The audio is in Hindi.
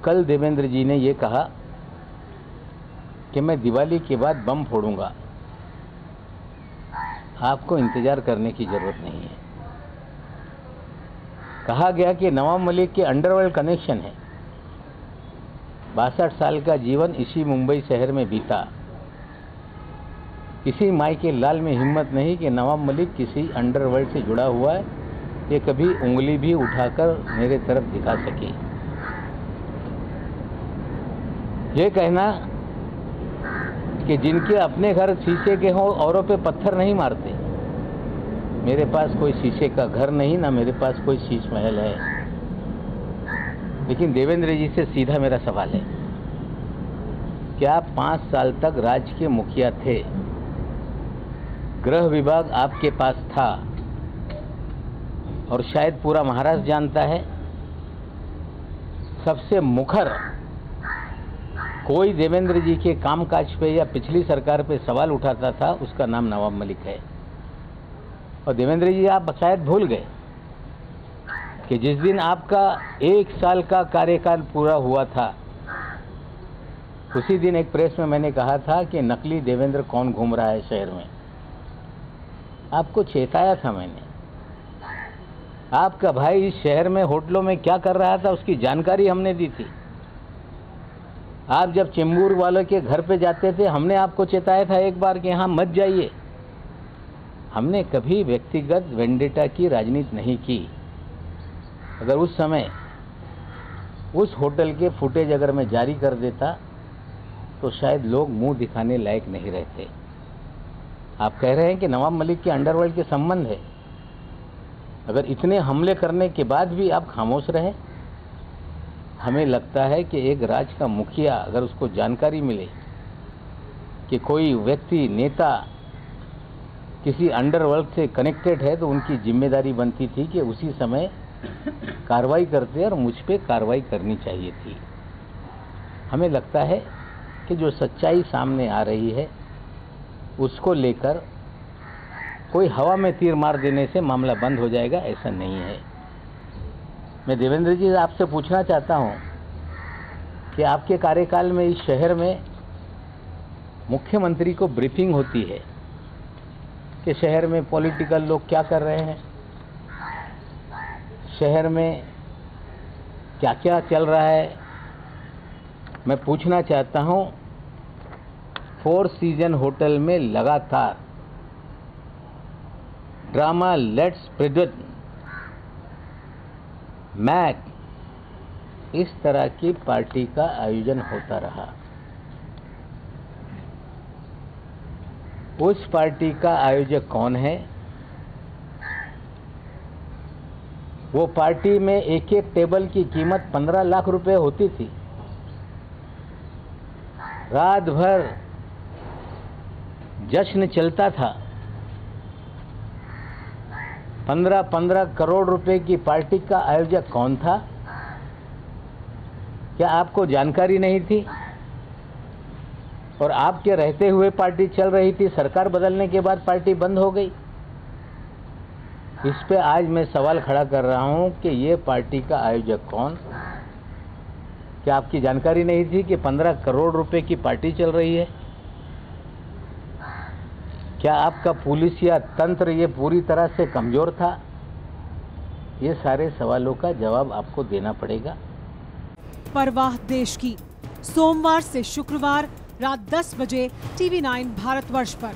कल देवेंद्र जी ने ये कहा कि मैं दिवाली के बाद बम फोड़ूंगा। आपको इंतजार करने की जरूरत नहीं है। कहा गया कि नवाब मलिक के अंडरवर्ल्ड कनेक्शन है। 62 साल का जीवन इसी मुंबई शहर में बीता। किसी माई के लाल में हिम्मत नहीं कि नवाब मलिक किसी अंडरवर्ल्ड से जुड़ा हुआ है, ये कभी उंगली भी उठाकर मेरे तरफ दिखा सके। ये कहना कि जिनके अपने घर शीशे के हों औरों पे पत्थर नहीं मारते। मेरे पास कोई शीशे का घर नहीं, ना मेरे पास कोई शीश महल है। लेकिन देवेंद्र जी से सीधा मेरा सवाल है, क्या 5 साल तक राज्य के मुखिया थे, गृह विभाग आपके पास था और शायद पूरा महाराष्ट्र जानता है, सबसे मुखर कोई देवेंद्र जी के कामकाज पे या पिछली सरकार पे सवाल उठाता था, उसका नाम नवाब मलिक है। और देवेंद्र जी आप शायद भूल गए कि जिस दिन आपका 1 साल का कार्यकाल पूरा हुआ था, उसी दिन एक प्रेस में मैंने कहा था कि नकली देवेंद्र कौन घूम रहा है शहर में। आपको चेताया था मैंने। आपका भाई इस शहर में होटलों में क्या कर रहा था उसकी जानकारी हमने दी थी। आप जब चेंबूर वालों के घर पे जाते थे, हमने आपको चेताया था एक बार कि यहाँ मत जाइए। हमने कभी व्यक्तिगत वेंडेटा की राजनीति नहीं की। अगर उस समय उस होटल के फुटेज अगर मैं जारी कर देता तो शायद लोग मुंह दिखाने लायक नहीं रहते। आप कह रहे हैं कि नवाब मलिक के अंडरवर्ल्ड के संबंध है। अगर इतने हमले करने के बाद भी आप खामोश रहे, हमें लगता है कि एक राज्य का मुखिया अगर उसको जानकारी मिले कि कोई व्यक्ति नेता किसी अंडरवर्ल्ड से कनेक्टेड है, तो उनकी जिम्मेदारी बनती थी कि उसी समय कार्रवाई करते और मुझ पे कार्रवाई करनी चाहिए थी। हमें लगता है कि जो सच्चाई सामने आ रही है उसको लेकर कोई हवा में तीर मार देने से मामला बंद हो जाएगा, ऐसा नहीं है। मैं देवेंद्र जी आपसे पूछना चाहता हूं कि आपके कार्यकाल में इस शहर में मुख्यमंत्री को ब्रीफिंग होती है कि शहर में पॉलिटिकल लोग क्या कर रहे हैं, शहर में क्या क्या चल रहा है। मैं पूछना चाहता हूं, 4 सीजन होटल में लगातार ड्रामा लेट्स प्रेडिक्ट मैक इस तरह की पार्टी का आयोजन होता रहा। उस पार्टी का आयोजक कौन है? वो पार्टी में एक एक टेबल की कीमत 15 लाख रुपए होती थी। रात भर जश्न चलता था। 15-15 करोड़ रुपए की पार्टी का आयोजक कौन था? क्या आपको जानकारी नहीं थी? और आपके रहते हुए पार्टी चल रही थी, सरकार बदलने के बाद पार्टी बंद हो गई। इस पे आज मैं सवाल खड़ा कर रहा हूं कि ये पार्टी का आयोजक कौन? क्या आपकी जानकारी नहीं थी कि 15 करोड़ रुपए की पार्टी चल रही है? क्या आपका पुलिस या तंत्र ये पूरी तरह से कमजोर था? ये सारे सवालों का जवाब आपको देना पड़ेगा। परवाह देश की, सोमवार से शुक्रवार रात 10 बजे TV9 भारतवर्ष पर।